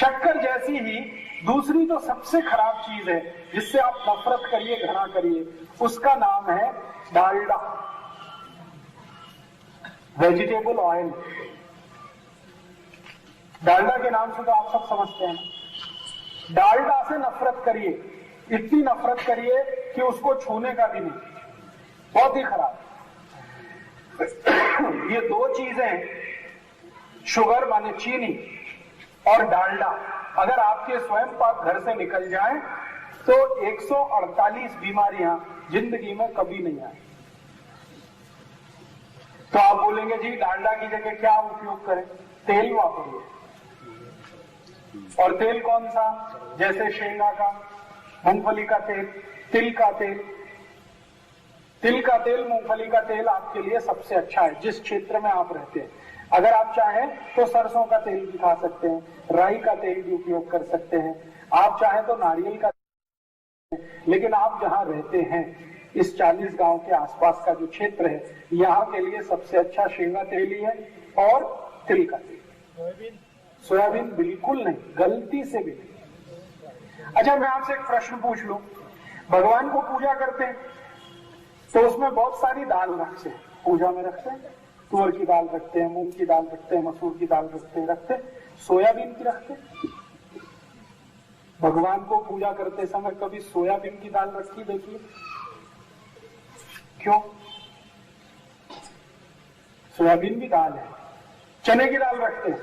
शक्कर जैसी ही दूसरी जो सबसे खराब चीज है जिससे आप नफरत करिए, घृणा करिए, उसका नाम है डालडा, वेजिटेबल ऑयल। डालडा के नाम से तो आप सब समझते हैं। डालडा से नफरत करिए, इतनी नफरत करिए कि उसको छूने का भी नहीं, बहुत ही खराब। ये दो चीजें, शुगर माने चीनी और डालडा, अगर आपके स्वयं पाक घर से निकल जाएं तो 148 बीमारियां जिंदगी में कभी नहीं आए। तो आप बोलेंगे जी डालडा की जगह क्या उपयोग करें? तेल वापरिए। और तेल कौन सा? जैसे शेंगा का, मूंगफली का तेल, तिल का तेल। तिल का तेल, मूंगफली का तेल आपके लिए सबसे अच्छा है जिस क्षेत्र में आप रहते हैं। अगर आप चाहें तो सरसों का तेल भी खा सकते हैं, राई का तेल भी उपयोग कर सकते हैं, आप चाहें तो नारियल का। लेकिन आप जहां रहते हैं, इस 40 गांव के आसपास का जो क्षेत्र है, यहाँ के लिए सबसे अच्छा शेंगा तेल ही है और तिल का तेल। सोयाबीन बिल्कुल नहीं, गलती से भी नहीं। अच्छा, मैं आपसे एक प्रश्न पूछ लूं, भगवान को पूजा करते हैं तो उसमें बहुत सारी दाल रखते हैं, पूजा में रखते हैं, तुअर की दाल रखते हैं, मूंग की दाल रखते हैं, मसूर की दाल रखते हैं, सोयाबीन की रखते हैं। भगवान को पूजा करते समय कभी सोयाबीन की दाल रखी देखिए? क्यों? सोयाबीन भी दाल है। चने की दाल रखते हैं,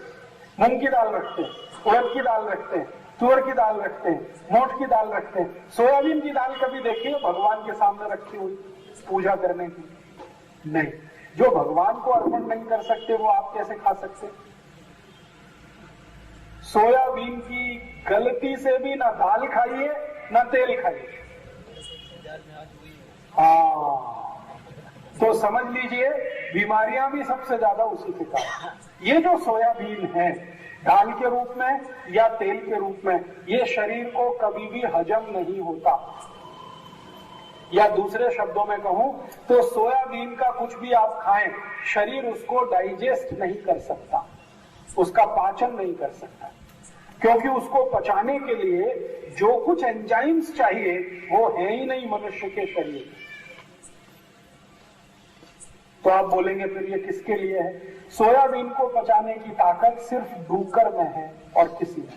मूंग की दाल रखते हैं, उड़द की दाल रखते हैं, तुअर की दाल रखते हैं, मोठ की दाल रखते हैं। सोयाबीन की दाल कभी देखिए भगवान के सामने रखी हुई पूजा करने की? नहीं। जो भगवान को अर्पण नहीं कर सकते वो आप कैसे खा सकते? सोयाबीन की गलती से भी ना दाल खाइए ना तेल खाइए। तो समझ लीजिए बीमारियां भी सबसे ज्यादा उसी के कारण। ये जो सोयाबीन है दाल के रूप में या तेल के रूप में, ये शरीर को कभी भी हजम नहीं होता। या दूसरे शब्दों में कहूं तो सोयाबीन का कुछ भी आप खाएं, शरीर उसको डाइजेस्ट नहीं कर सकता, उसका पाचन नहीं कर सकता, क्योंकि उसको पचाने के लिए जो कुछ एंजाइम्स चाहिए वो है ही नहीं मनुष्य के शरीर में। तो आप बोलेंगे फिर ये किसके लिए है? सोयाबीन को पचाने की ताकत सिर्फ डूकर में है और किसी में।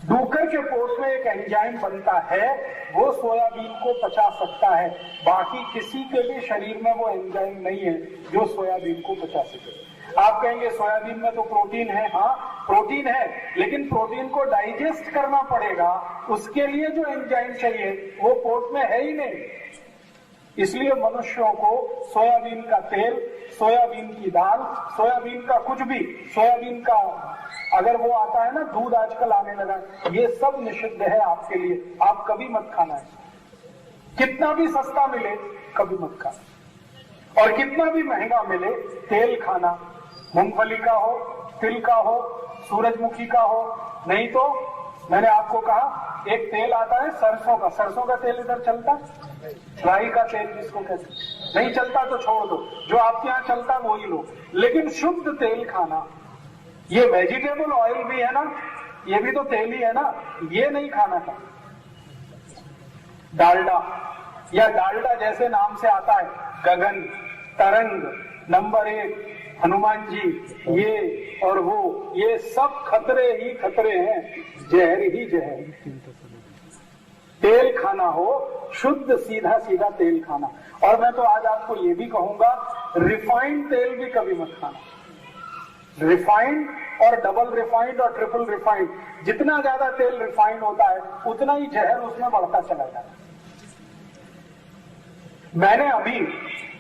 डूकर के पोट में एक एंजाइम बनता है, वो सोयाबीन को पचा सकता है, बाकी किसी के भी शरीर में वो एंजाइम नहीं है जो सोयाबीन को पचा सके। आप कहेंगे सोयाबीन में तो प्रोटीन है। हाँ प्रोटीन है, लेकिन प्रोटीन को डाइजेस्ट करना पड़ेगा, उसके लिए जो एंजाइम चाहिए वो पोट में है ही नहीं। इसलिए मनुष्यों को सोयाबीन का तेल, सोयाबीन की दाल, सोयाबीन का कुछ भी, सोयाबीन का अगर वो आता है ना दूध आजकल आने लगा, ये सब निषिद्ध है आपके लिए। आप कभी मत खाना है, कितना भी सस्ता मिले कभी मत खाना, और कितना भी महंगा मिले तेल खाना, मूंगफली का हो, तिल का हो, सूरजमुखी का हो। नहीं तो मैंने आपको कहा एक तेल आता है सरसों का, सरसों का तेल इधर चलता, राई का तेल जिसको कहते, नहीं चलता तो छोड़ दो, जो आपके यहाँ चलता वही लो, लेकिन शुद्ध तेल खाना। ये वेजिटेबल ऑयल भी है ना, ये भी तो तेल ही है ना, ये नहीं खाना था। डालडा, या डालडा जैसे नाम से आता है, गगन, तरंग, नंबर 1, हनुमान जी, ये और वो, ये सब खतरे ही खतरे हैं, जहर ही जहर। तेल खाना हो शुद्ध सीधा सीधा तेल खाना। और मैं तो आज आपको ये भी कहूंगा रिफाइंड तेल भी कभी मत खाना। रिफाइंड और डबल रिफाइंड और ट्रिपल रिफाइंड, जितना ज्यादा तेल रिफाइंड होता है उतना ही जहर उसमें बढ़ता चला जाता है। मैंने अभी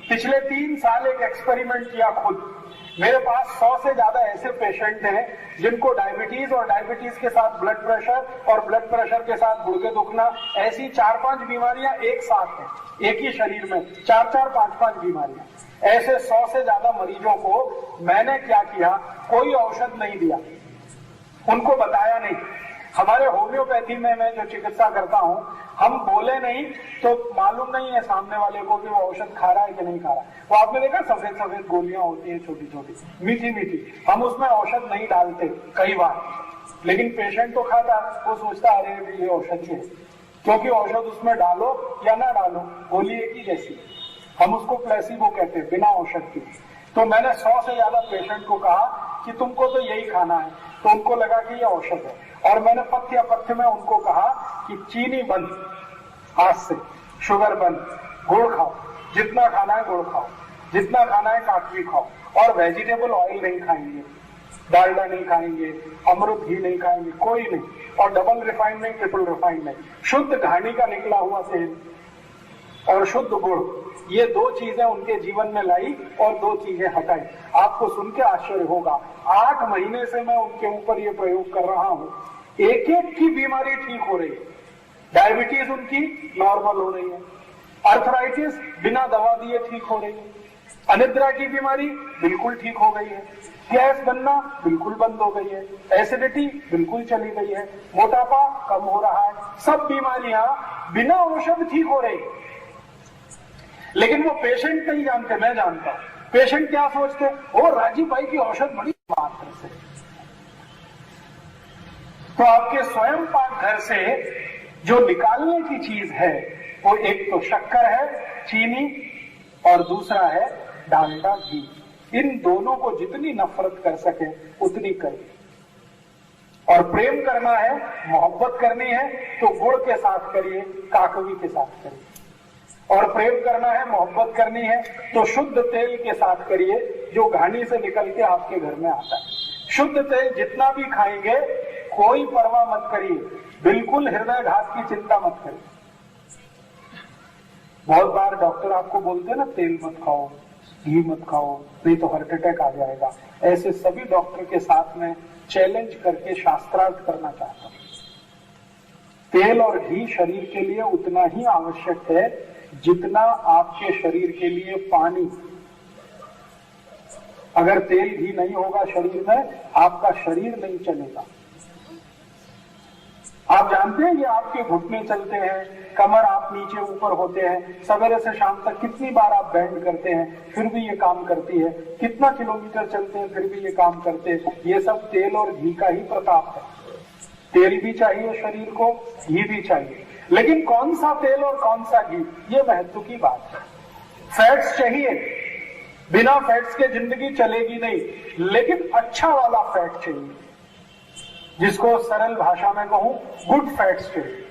पिछले 3 साल एक एक्सपेरिमेंट किया खुद। मेरे पास 100 से ज्यादा ऐसे पेशेंट हैं जिनको डायबिटीज और डायबिटीज के साथ ब्लड प्रेशर और ब्लड प्रेशर के साथ गुर्दे दुखना, ऐसी 4-5 बीमारियां एक साथ हैं, एक ही शरीर में 4-4, 5-5 बीमारियां। ऐसे 100 से ज्यादा मरीजों को मैंने क्या किया, कोई औषध नहीं दिया, उनको बताया नहीं, हमारे होम्योपैथी में मैं जो चिकित्सा करता हूं, हम बोले नहीं तो मालूम नहीं है सामने वाले को कि वो औषध खा रहा है कि नहीं खा रहा है। वो आपने देखा सफेद सफेद गोलियां होती है छोटी छोटी मीठी मीठी, हम उसमें औषध नहीं डालते कई बार, लेकिन पेशेंट तो खाता, वो सोचता अरे ये औषधि है, क्योंकि औषध उसमें डालो या ना डालो गोली एक ही जैसी, हम उसको प्लेसिबो कहते हैं, बिना औषध के। तो मैंने 100 से ज्यादा पेशेंट को कहा कि तुमको तो यही खाना है, तो उनको लगा कि ये औषध है। और मैंने पथ्य में उनको कहा कि चीनी बंद, आज से शुगर बंद, गुड़ खाओ, जितना खाना है गुड़ खाओ, जितना खाना है काकवी खाओ, और वेजिटेबल ऑयल नहीं खाएंगे, डालडा नहीं खाएंगे, अमृत घी नहीं खाएंगे, कोई नहीं, और डबल रिफाइंड नहीं, ट्रिपल रिफाइंड नहीं, शुद्ध घानी का निकला हुआ तेल और शुद्ध गुड़, ये 2 चीजें उनके जीवन में लाई और 2 चीजें हटाई। आपको सुन के आश्चर्य होगा, 8 महीने से मैं उनके ऊपर ये प्रयोग कर रहा हूं, एक एक की बीमारी ठीक हो रही है। डायबिटीज उनकी नॉर्मल हो रही है, अर्थराइटिस बिना दवा दिए ठीक हो रही है, अनिद्रा की बीमारी बिल्कुल ठीक हो गई है, गैस बनना बिल्कुल बंद हो गई है, एसिडिटी बिल्कुल चली गई है, मोटापा कम हो रहा है, सब बीमारियां बिना औषध ठीक हो रही। लेकिन वो पेशेंट नहीं जानते, मैं जानता हूं। पेशेंट क्या सोचते, ओ राजीव भाई की औषध बड़ी मात्र से। तो आपके स्वयं पाक घर से जो निकालने की चीज है वो एक तो शक्कर है, चीनी, और दूसरा है डालडा, घी। इन दोनों को जितनी नफरत कर सके उतनी करिए। और प्रेम करना है, मोहब्बत करनी है तो गुड़ के साथ करिए, काकवी के साथ करिए। और प्रेम करना है, मोहब्बत करनी है तो शुद्ध तेल के साथ करिए, जो घानी से निकल के आपके घर में आता है। शुद्ध तेल जितना भी खाएंगे कोई परवाह मत करिए, बिल्कुल हृदय घात की चिंता मत करिए। बहुत बार डॉक्टर आपको बोलते हैं ना, तेल मत खाओ, घी मत खाओ, नहीं तो हार्ट अटैक आ जाएगा। ऐसे सभी डॉक्टर के साथ में चैलेंज करके शास्त्रार्थ करना चाहता हूं। तेल और घी शरीर के लिए उतना ही आवश्यक है जितना आपके शरीर के लिए पानी। अगर तेल घी नहीं होगा शरीर में, आपका शरीर नहीं चलेगा। आप जानते हैं ये आपके घुटने चलते हैं, कमर आप नीचे ऊपर होते हैं, सवेरे से शाम तक कितनी बार आप बैंड करते हैं फिर भी ये काम करती है, कितना किलोमीटर चलते हैं फिर भी ये काम करते हैं। ये सब तेल और घी का ही प्रताप है। तेल भी चाहिए शरीर को, घी भी चाहिए, लेकिन कौन सा तेल और कौन सा घी, ये महत्व की बात है। फैट्स चाहिए, बिना फैट्स के जिंदगी चलेगी नहीं, लेकिन अच्छा वाला फैट चाहिए, जिसको सरल भाषा में कहूं गुड फैट्स चाहिए।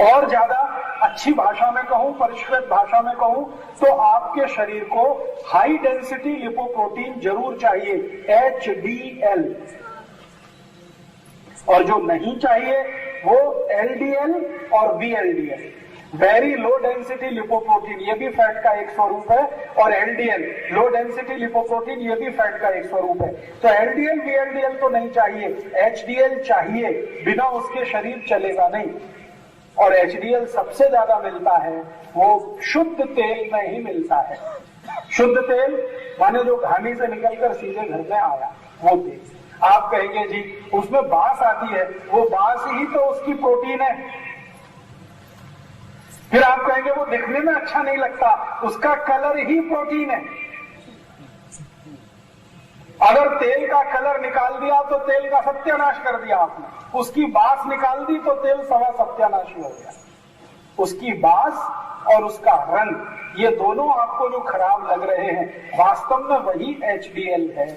और ज्यादा अच्छी भाषा में कहूं, परिष्कृत भाषा में कहूं तो आपके शरीर को हाई डेंसिटी लिपोप्रोटीन जरूर चाहिए, HDL। और जो नहीं चाहिए वो LDL और VLDL, very low density lipoprotein, ये भी फैट का एक स्वरूप है, और LDL लो डेंसिटी लिपोप्रोटीन, ये भी फैट का एक स्वरूप है। तो LDL VLDL तो नहीं चाहिए, HDL चाहिए, बिना उसके शरीर चलेगा नहीं। और HDL सबसे ज्यादा मिलता है वो शुद्ध तेल में ही मिलता है। शुद्ध तेल माने जो घानी से निकलकर सीधे घर में आया वो तेल। आप कहेंगे जी उसमें बास आती है, वो बास ही तो उसकी प्रोटीन है। फिर आप कहेंगे वो दिखने में अच्छा नहीं लगता, उसका कलर ही प्रोटीन है। अगर तेल का कलर निकाल दिया तो तेल का सत्यानाश कर दिया आपने, उसकी बास निकाल दी तो तेल सवा सत्यानाश हो गया। उसकी बास और उसका रंग, ये दोनों आपको जो खराब लग रहे हैं वास्तव में वही HDL है,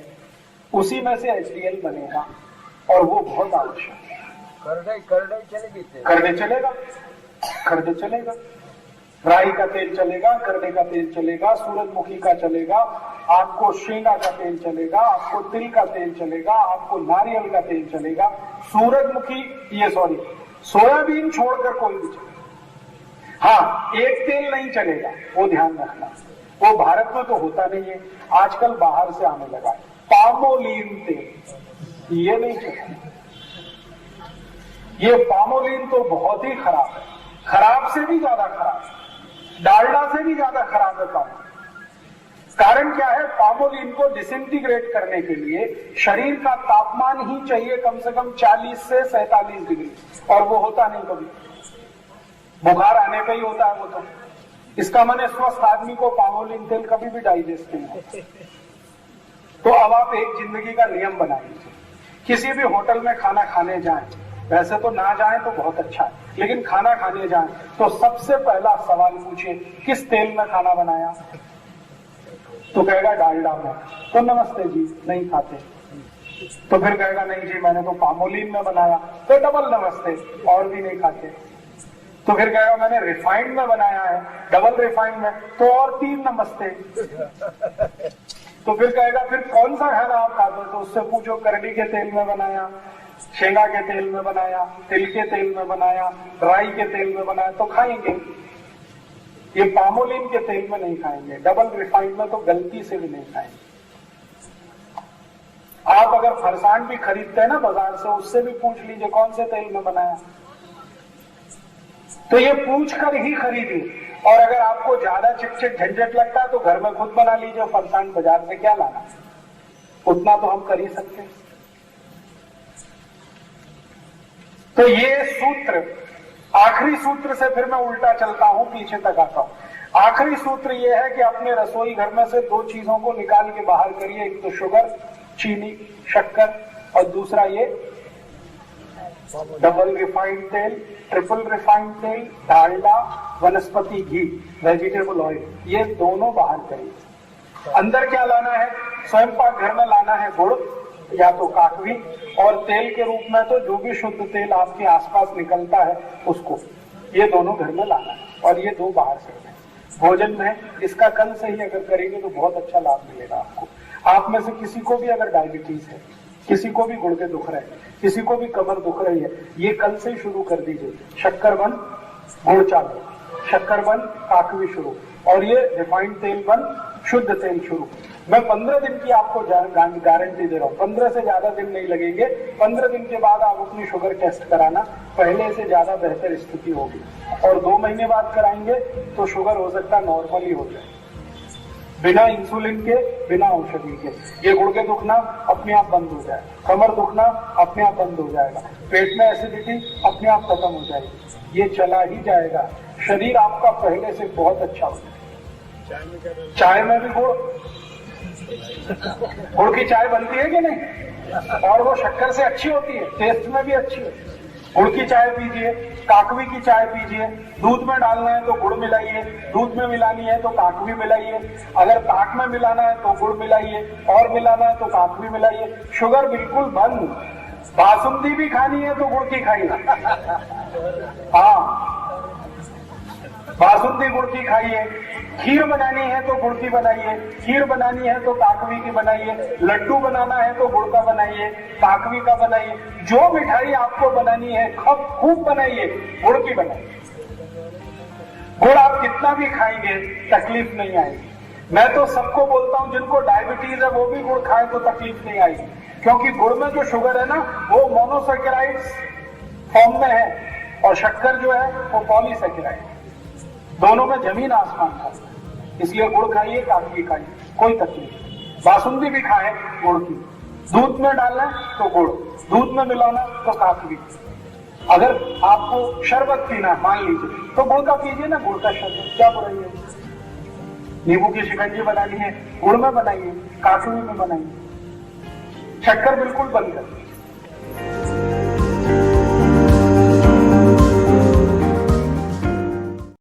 उसी में से HDL बनेगा और वो बहुत आवश्यक है। करने चलेगा, खरडे चलेगा, राई का तेल चलेगा, करने का तेल चलेगा, सूरजमुखी का चलेगा, आपको शेंगा का तेल चलेगा, आपको तिल का तेल चलेगा, आपको नारियल का तेल चलेगा, सोयाबीन छोड़कर कोई भी चलेगा। हाँ, एक तेल नहीं चलेगा, वो ध्यान रखना, वो भारत में तो होता नहीं है, आजकल बाहर से आने लगा है, पामोलिन तेल, ये नहीं चलेगा। ये पामोलिन तो बहुत ही खराब है, खराब से भी ज्यादा खराब, डालडा से भी ज्यादा खराब है पामोलिन। कारण क्या है, पामोलिन को डिसइंटीग्रेट करने के लिए शरीर का तापमान ही चाहिए कम से कम 40 से 47 डिग्री, और वो होता नहीं कभी, बुखार आने पे ही होता है वो तो। इसका माने स्वस्थ आदमी को पामोलिन तेल कभी भी डाइजेस्ट नहीं होता। तो अब आप एक जिंदगी का नियम बना लीजिए, किसी भी होटल में खाना खाने जाएं, वैसे तो ना जाएं तो बहुत अच्छा है, लेकिन खाना खाने जाएं तो सबसे पहला सवाल पूछिए किस तेल में खाना बनाया, तो कहेगा डालडा में, तो नमस्ते जी नहीं खाते। तो फिर कहेगा नहीं जी मैंने तो पामोलिन में बनाया, तो डबल नमस्ते, और भी नहीं खाते। तो फिर कहेगा मैंने रिफाइंड में बनाया है, डबल रिफाइंड में, तो और 3 नमस्ते। तो फिर कहेगा फिर कौन सा खाना आप खाते, तो उससे पूछो करडी के तेल में बनाया, शेंगा के तेल में बनाया, तिल के तेल में बनाया, राई के तेल में बनाया, तो खाएंगे। ये पामोलिन के तेल में नहीं खाएंगे, डबल रिफाइंड में तो गलती से भी नहीं खाएंगे। आप अगर फरसान भी खरीदते हैं ना बाजार से, उससे भी पूछ लीजिए कौन से तेल में बनाया, तो ये पूछ कर ही खरीदिए। और अगर आपको ज्यादा चिटचिट झंझट लगता है तो घर में खुद बना लीजिए, फरसान बाजार से क्या लाना, उतना तो हम कर ही सकते हैं। तो ये सूत्र, आखिरी सूत्र से फिर मैं उल्टा चलता हूं, पीछे तक आता हूं। आखिरी सूत्र ये है कि अपने रसोई घर में से 2 चीजों को निकाल के बाहर करिए, एक तो शुगर, चीनी, शक्कर, और दूसरा ये डबल रिफाइंड तेल, ट्रिपल रिफाइंड तेल, डालडा, वनस्पति घी, वेजिटेबल ऑयल, ये दोनों बाहर करिए। अंदर क्या लाना है, स्वयं पाक घर में लाना है गुड़ या तो काकवी, और तेल के रूप में तो जो भी शुद्ध तेल आपके आसपास निकलता है उसको, ये दोनों घर में लाना है, और ये 2 बाहर से है। भोजन में इसका कल से ही अगर करेंगे तो बहुत अच्छा लाभ मिलेगा आपको। आप में से किसी को भी अगर डायबिटीज है, किसी को भी गुर्दे दुख रहे हैं, किसी को भी कमर दुख रही है, ये कल से ही शुरू कर दीजिए। शक्कर बंद, गुड़ चालू, शक्कर बंद, काकवी शुरू, और ये रिफाइंड तेल बंद, शुद्ध तेल शुरू। मैं 15 दिन की आपको गारंटी दे रहा हूँ, 15 से ज्यादा दिन नहीं लगेंगे। 15 दिन के बाद आप अपनी शुगर टेस्ट कराना, पहले से ज्यादा बेहतर स्थिति होगी। और 2 महीने बाद कराएंगे तो शुगर हो सकता है नॉर्मल ही हो जाए, बिना इंसुलिन के, बिना औषधि के। ये गुर्दे दुखना अपने आप बंद हो जाएगा, कमर दुखना अपने आप बंद हो जाएगा, पेट में एसिडिटी अपने आप खत्म हो जाएगी, ये चला ही जाएगा। शरीर आपका पहले से बहुत अच्छा हो जाएगा। चाय में भी गुड़ की चाय बनती है कि नहीं, और वो शक्कर से अच्छी होती है, टेस्ट में भी अच्छी है। गुड़ की चाय पीजिए, काकवी की चाय पीजिए, दूध में डालना है तो गुड़ मिलाइए, दूध में मिलानी है तो काकवी मिलाइए, अगर ताक में मिलाना है तो गुड़ मिलाइए, और मिलाना है तो काकवी मिलाइए। शुगर बिल्कुल बंद। बासुंदी भी खानी है तो गुड़ की खाइए, हाँ बासुंदी गुड़ की खाइए। खीर बनानी है तो गुड़ की बनाइए, खीर बनानी है तो काकवी की बनाइए, लड्डू बनाना है तो गुड़ का बनाइए, काकवी का बनाइए। जो मिठाई आपको बनानी है खूब बनाइए, गुड़ की बनाइए। गुड़ आप कितना भी खाएंगे तकलीफ नहीं आएगी। मैं तो सबको बोलता हूं जिनको डायबिटीज है वो भी गुड़ खाए तो तकलीफ नहीं आएगी, क्योंकि गुड़ में जो शुगर है ना वो मोनोसैकेराइड्स फॉर्म में है, और शक्कर जो है वो पॉलीसैकेराइड, दोनों में जमीन आसमान था। इसलिए गुड़ खाइए, काकवी खाइए, कोई तकलीफ। बासुंदी भी खाए गुड़ की, दूध में डालना तो गुड़, दूध में मिलाना तो काकवी। अगर आपको शरबत पीना मान लीजिए तो गुड़ का पीजिए ना, गुड़ का शरबत, क्या बुराई है। नींबू की शिकंजी बनानी है गुड़ में बनाइए, काकवी में बनाइए, शक्कर बिल्कुल बंद कर।